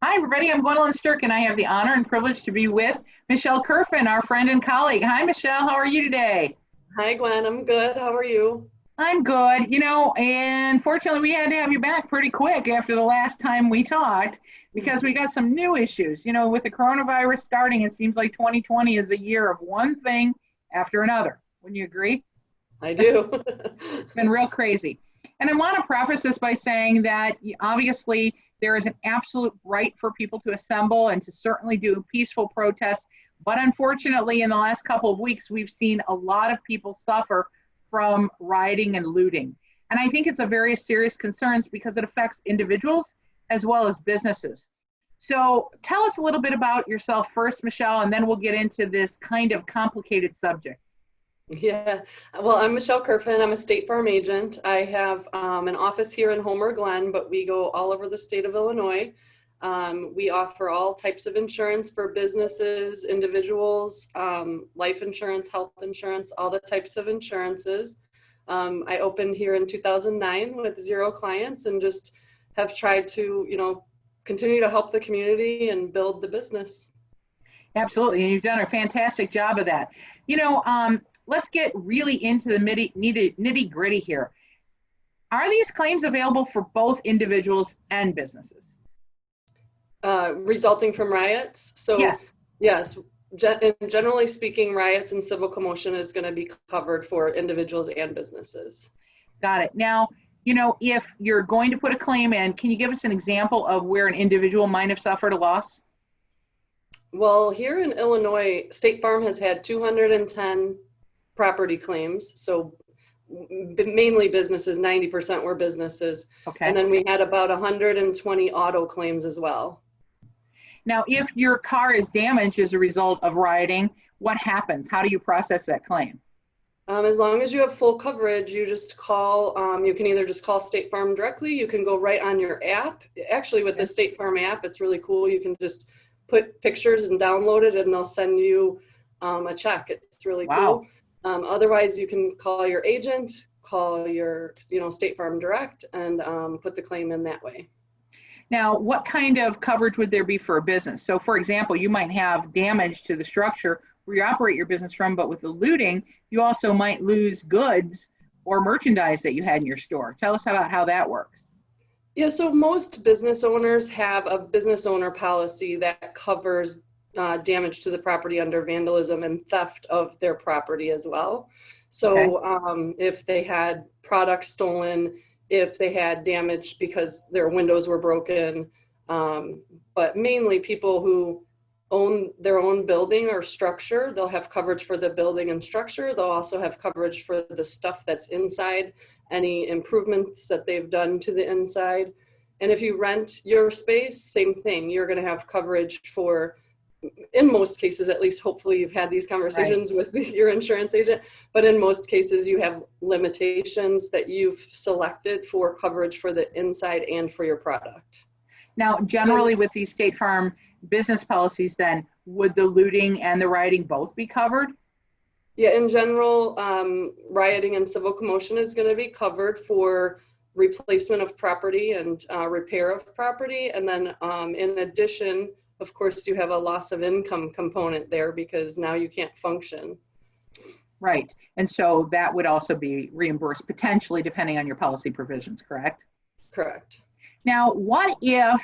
Hi, everybody. I'm Gwendolyn Sterk, and I have the honor and privilege to be with Michelle Kerfin, our friend and colleague. Hi, Michelle. How are you today? Hi, Gwen. I'm good. How are you? I'm good. And fortunately, we had to have you back pretty quick after the last time we talked because we got some new issues. With the coronavirus starting, it seems like 2020 is a year of one thing after another. Wouldn't you agree? I do. It's been real crazy. And I want to preface this by saying that obviously there is an absolute right for people to assemble and to certainly do peaceful protests. But unfortunately, in the last couple of weeks, we've seen a lot of people suffer from rioting and looting. And I think it's a very serious concern because it affects individuals as well as businesses. So tell us a little bit about yourself first, Michelle, and then we'll get into this kind of complicated subject. Yeah. Well, I'm Michelle Kerfin. I'm a State Farm agent. I have an office here in Homer Glen, but we go all over the state of Illinois. We offer all types of insurance for businesses, individuals, life insurance, health insurance, all the types of insurances. I opened here in 2009 with 0 clients and just have tried to, continue to help the community and build the business. Absolutely, and you've done a fantastic job of that. Let's get really into the nitty gritty here. Are these claims available for both individuals and businesses? Resulting from riots? So yes. Yes. Generally speaking, riots and civil commotion is going to be covered for individuals and businesses. Got it. Now, if you're going to put a claim in, can you give us an example of where an individual might have suffered a loss? Well, here in Illinois, State Farm has had 210 property claims. So mainly businesses, 90% were businesses. Okay. And then we had about 120 auto claims as well. Now, if your car is damaged as a result of rioting, what happens? How do you process that claim? As long as you have full coverage, you just call, you can either just call State Farm directly, you can go right on your app. Actually, with the State Farm app, it's really cool. You can just put pictures and download it and they'll send you a check. It's really cool. Otherwise, you can call your agent, call your State Farm Direct, and put the claim in that way. Now, what kind of coverage would there be for a business? So, for example, you might have damage to the structure where you operate your business from, but with the looting, you also might lose goods or merchandise that you had in your store. Tell us about how that works. Yeah, so most business owners have a business owner policy that covers damage to the property under vandalism and theft of their property as well. So if they had products stolen, if they had damage because their windows were broken, but mainly people who own their own building or structure, they'll have coverage for the building and structure. They'll also have coverage for the stuff that's inside, any improvements that they've done to the inside. And if you rent your space, same thing, you're going to have coverage for, in most cases, at least hopefully you've had these conversations with your insurance agent, but in most cases you have limitations that you've selected for coverage for the inside and for your product. Now, generally with these State Farm business policies, then, would the looting and the rioting both be covered? Yeah, in general, rioting and civil commotion is going to be covered for replacement of property and repair of property. And then in addition, of course, you have a loss of income component there because now you can't function. Right. And so that would also be reimbursed potentially depending on your policy provisions, correct? Correct. Now, what if,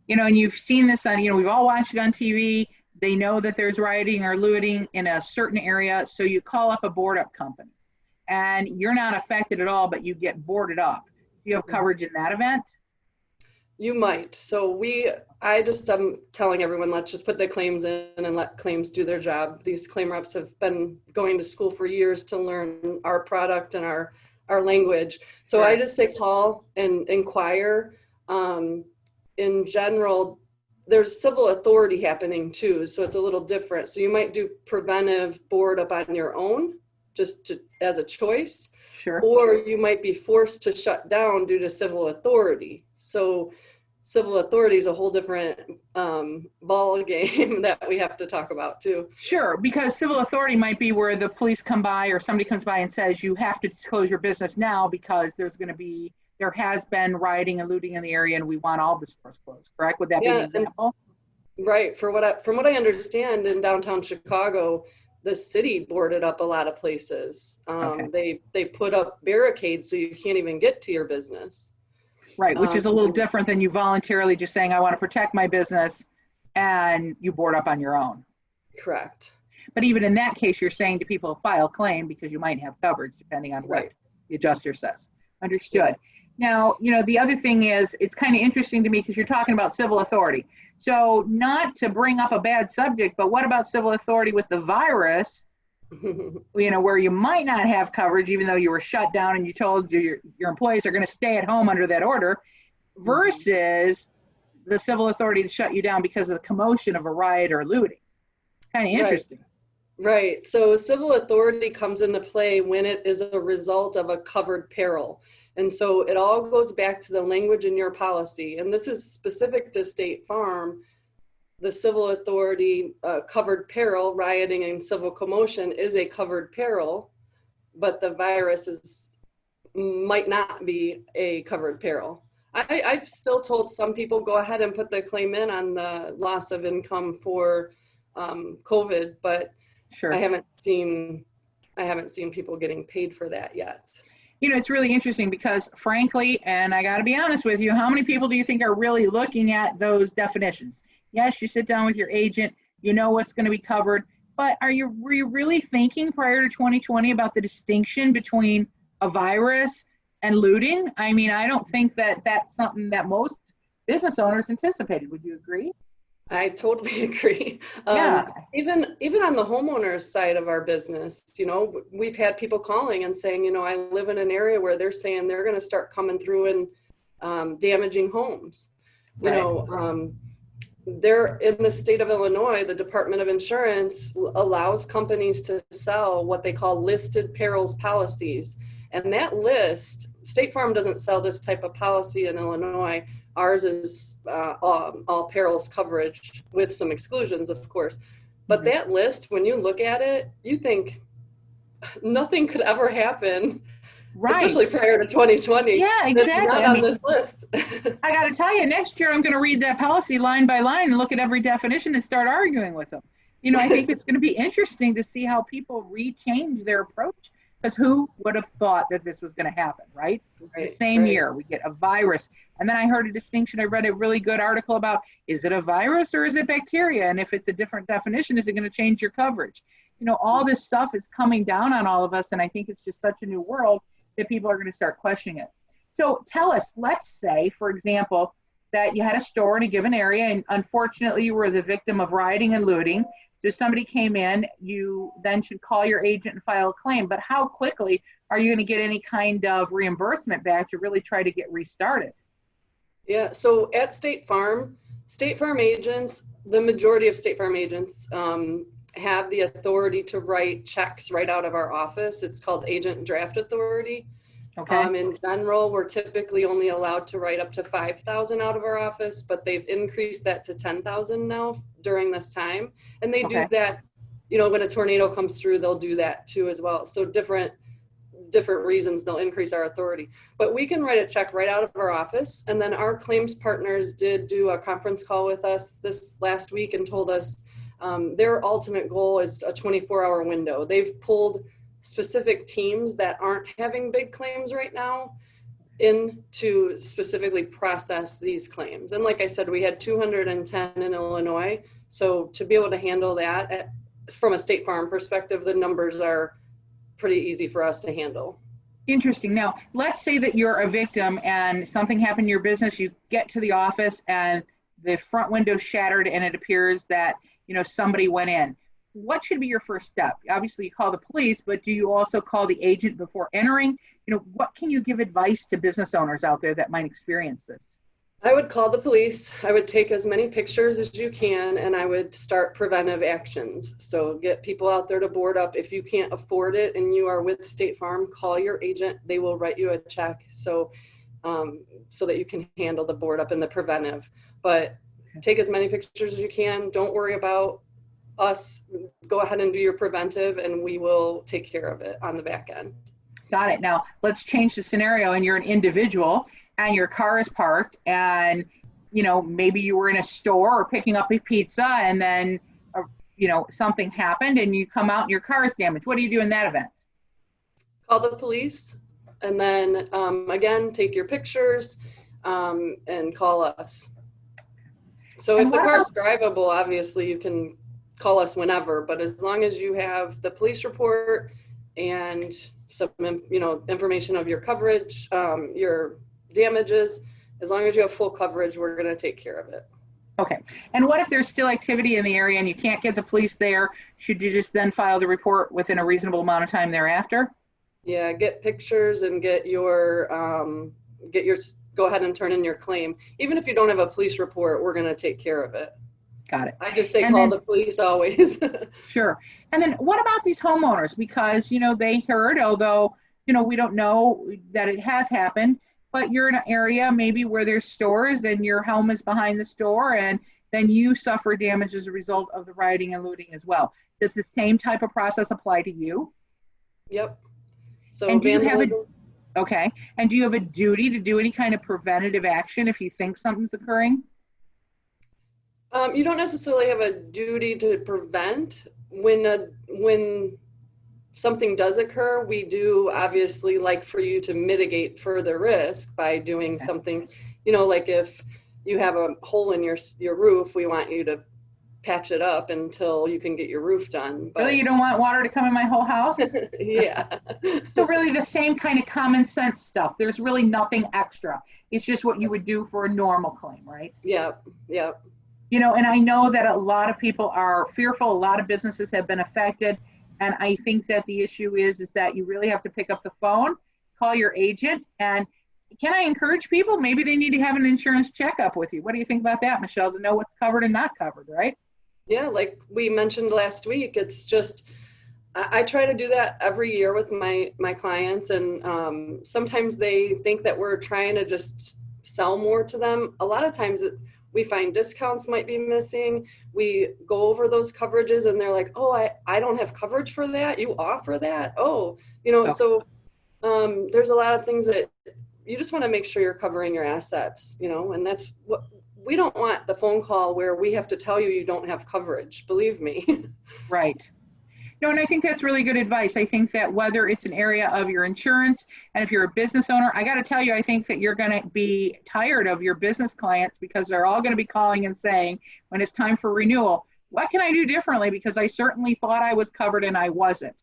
and you've seen this on, we've all watched it on TV, they know that there's rioting or looting in a certain area, so you call up a board up company and you're not affected at all, but you get boarded up. Do you have coverage in that event? You might. So I'm telling everyone, let's just put the claims in and let claims do their job. These claim reps have been going to school for years to learn our product and our language. So I just say call and inquire. In general, there's civil authority happening too, so it's a little different. So you might do preventive board up on your own, as a choice. Sure. Or you might be forced to shut down due to civil authority. So civil authority is a whole different ball game that we have to talk about too. Sure, because civil authority might be where the police come by or somebody comes by and says you have to close your business now because there's going to be there has been rioting and looting in the area and we want all the stores closed, correct? Would that be an example? Right. From what I understand, in downtown Chicago, the city boarded up a lot of places. They put up barricades so you can't even get to your business. Right, which is a little different than you voluntarily just saying, I want to protect my business, and you board up on your own. Correct. But even in that case, you're saying to people, file a claim because you might have coverage depending on what the adjuster says. Understood. Now, the other thing is, it's kind of interesting to me because you're talking about civil authority. So not to bring up a bad subject, but what about civil authority with the virus, where you might not have coverage, even though you were shut down and you told your employees are going to stay at home under that order, versus the civil authority to shut you down because of the commotion of a riot or looting. Kind of interesting. Right. So civil authority comes into play when it is a result of a covered peril. And so it all goes back to the language in your policy. And this is specific to State Farm. The civil authority covered peril, rioting and civil commotion is a covered peril, but the virus might not be a covered peril. I've still told some people go ahead and put the claim in on the loss of income for COVID, but I haven't seen people getting paid for that yet. It's really interesting because frankly, and I got to be honest with you, how many people do you think are really looking at those definitions? Yes, you sit down with your agent, you know what's going to be covered, but were you really thinking prior to 2020 about the distinction between a virus and looting? I mean, I don't think that that's something that most business owners anticipated. Would you agree? I totally agree. Even on the homeowners side of our business, we've had people calling and saying, I live in an area where they're saying they're going to start coming through and damaging homes. They're in the state of Illinois, the Department of Insurance allows companies to sell what they call listed perils policies. And that list, State Farm doesn't sell this type of policy in Illinois. Ours is all perils coverage with some exclusions, of course. But that list, when you look at it, you think nothing could ever happen, especially prior to 2020. Yeah, exactly. Not on this list. I got to tell you, next year I'm going to read that policy line by line and look at every definition and start arguing with them. I think it's going to be interesting to see how people rechange their approach. Because who would have thought that this was going to happen, right? The same year, we get a virus. And then I heard a distinction. I read a really good article about, is it a virus or is it bacteria? And if it's a different definition, is it going to change your coverage? All this stuff is coming down on all of us. And I think it's just such a new world that people are going to start questioning it. So tell us, let's say, for example, that you had a store in a given area and unfortunately you were the victim of rioting and looting. So somebody came in, you then should call your agent and file a claim. But how quickly are you going to get any kind of reimbursement back to really try to get restarted? Yeah, so at State Farm agents, the majority of State Farm agents have the authority to write checks right out of our office. It's called agent draft authority. Okay. In general, we're typically only allowed to write up to $5,000 out of our office, but they've increased that to $10,000 now during this time. And they do that, when a tornado comes through, they'll do that too as well. So different reasons they'll increase our authority. But we can write a check right out of our office. And then our claims partners did do a conference call with us this last week and told us their ultimate goal is a 24-hour window. They've pulled specific teams that aren't having big claims right now in to specifically process these claims. And like I said, we had 210 in Illinois. So to be able to handle that from a State Farm perspective, the numbers are pretty easy for us to handle. Interesting. Now, let's say that you're a victim and something happened in your business. You get to the office and the front window shattered and it appears that, somebody went in. What should be your first step? Obviously, you call the police, but do you also call the agent before entering? What can you give advice to business owners out there that might experience this? I would call the police. I would take as many pictures as you can, and I would start preventive actions. So get people out there to board up. If you can't afford it and you are with State Farm, call your agent. They will write you a check so that you can handle the board up and the preventive. But take as many pictures as you can. Don't worry about us. Go ahead and do your preventive and we will take care of it on the back end. Got it. Now let's change the scenario, and you're an individual and your car is parked, and maybe you were in a store or picking up a pizza, and then something happened and you come out and your car is damaged. What do you do in that event? Call the police, and then again, take your pictures and call us. So if the car is drivable, obviously you can call us whenever, but as long as you have the police report and some information of your coverage, your damages, as long as you have full coverage, we're going to take care of it. Okay. And what if there's still activity in the area and you can't get the police there? Should you just then file the report within a reasonable amount of time thereafter? Yeah, get pictures and get your go ahead and turn in your claim. Even if you don't have a police report, we're going to take care of it. Got it. I just say call the police always. Sure. And then what about these homeowners? Because, they heard, although, we don't know that it has happened, but you're in an area maybe where there's stores and your home is behind the store, and then you suffer damage as a result of the rioting and looting as well. Does the same type of process apply to you? Yep. So and do you have okay. And do you have a duty to do any kind of preventative action if you think something's occurring? You don't necessarily have a duty to prevent. When something does occur, we do obviously like for you to mitigate further risk by doing something, like if you have a hole in your roof, we want you to patch it up until you can get your roof done. But really, you don't want water to come in my whole house? Yeah. So really the same kind of common sense stuff. There's really nothing extra. It's just what you would do for a normal claim, right? Yep. Yep. And I know that a lot of people are fearful. A lot of businesses have been affected. And I think that the issue is that you really have to pick up the phone, call your agent. And can I encourage people? Maybe they need to have an insurance checkup with you. What do you think about that, Michelle, to know what's covered and not covered, right? Yeah, like we mentioned last week, it's just, I try to do that every year with my clients. And sometimes they think that we're trying to just sell more to them. A lot of times we find discounts might be missing. We go over those coverages and they're like, oh, I don't have coverage for that. You offer that? Oh. So there's a lot of things that you just want to make sure you're covering your assets, and that's what we don't want, the phone call where we have to tell you don't have coverage. Believe me. Right. No, and I think that's really good advice. I think that whether it's an area of your insurance, and if you're a business owner, I got to tell you, I think that you're going to be tired of your business clients because they're all going to be calling and saying, when it's time for renewal, what can I do differently? Because I certainly thought I was covered and I wasn't.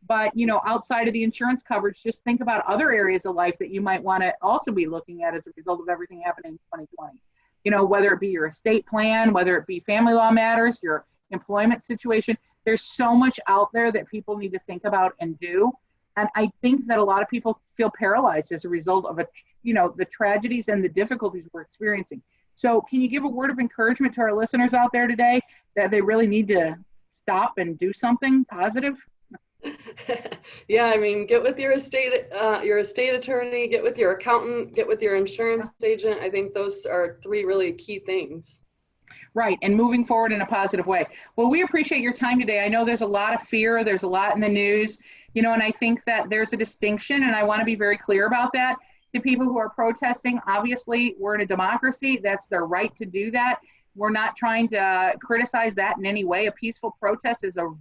But, outside of the insurance coverage, just think about other areas of life that you might want to also be looking at as a result of everything happening in 2020. Whether it be your estate plan, whether it be family law matters, your employment situation. There's so much out there that people need to think about and do. And I think that a lot of people feel paralyzed as a result of the tragedies and the difficulties we're experiencing. So can you give a word of encouragement to our listeners out there today that they really need to stop and do something positive? Yeah, I mean, get with your estate attorney, get with your accountant, get with your insurance agent. I think those are three really key things. Right, and moving forward in a positive way. Well, we appreciate your time today. I know there's a lot of fear, there's a lot in the news, and I think that there's a distinction, and I want to be very clear about that. To people who are protesting, obviously, we're in a democracy. That's their right to do that. We're not trying to criticize that in any way. A peaceful protest is an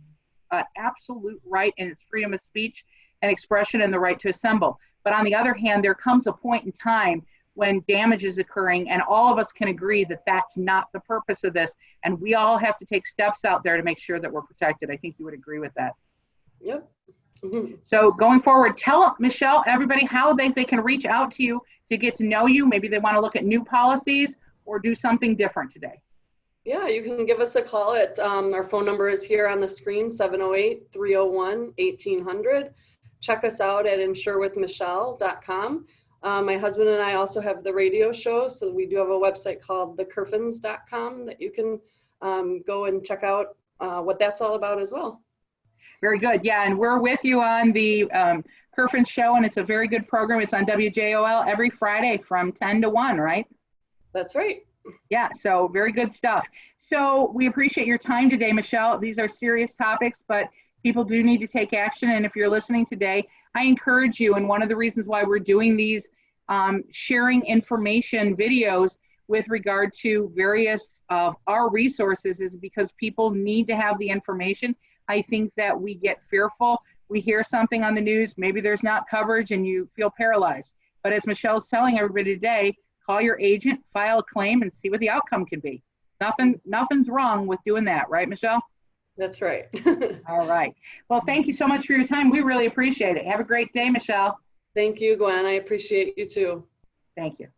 absolute right, and it's freedom of speech and expression and the right to assemble. But on the other hand, there comes a point in time when damage is occurring, and all of us can agree that that's not the purpose of this, and we all have to take steps out there to make sure that we're protected. I think you would agree with that. Yep. Mm-hmm. So going forward, tell Michelle, everybody, how they can reach out to you to get to know you. Maybe they want to look at new policies or do something different today. Yeah, you can give us a call at our phone number is here on the screen, 708-301-1800. Check us out at insurewithmichelle.com. My husband and I also have the radio show, so we do have a website called thekerfins.com that you can go and check out what that's all about as well. Very good. Yeah, and we're with you on the Kerfin show, and it's a very good program. It's on WJOL every Friday from 10 to 1, right? That's right. Yeah, so very good stuff. So we appreciate your time today, Michelle. These are serious topics, but People do need to take action. And if you're listening today, I encourage you, and one of the reasons why we're doing these sharing information videos with regard to various of our resources is because people need to have the information. I think that we get fearful. We hear something on the news, maybe there's not coverage and you feel paralyzed. But as Michelle's telling everybody today, call your agent, file a claim, and see what the outcome can be. Nothing's wrong with doing that, right, Michelle? That's right. All right. Well, thank you so much for your time. We really appreciate it. Have a great day, Michelle. Thank you, Gwen. I appreciate you too. Thank you.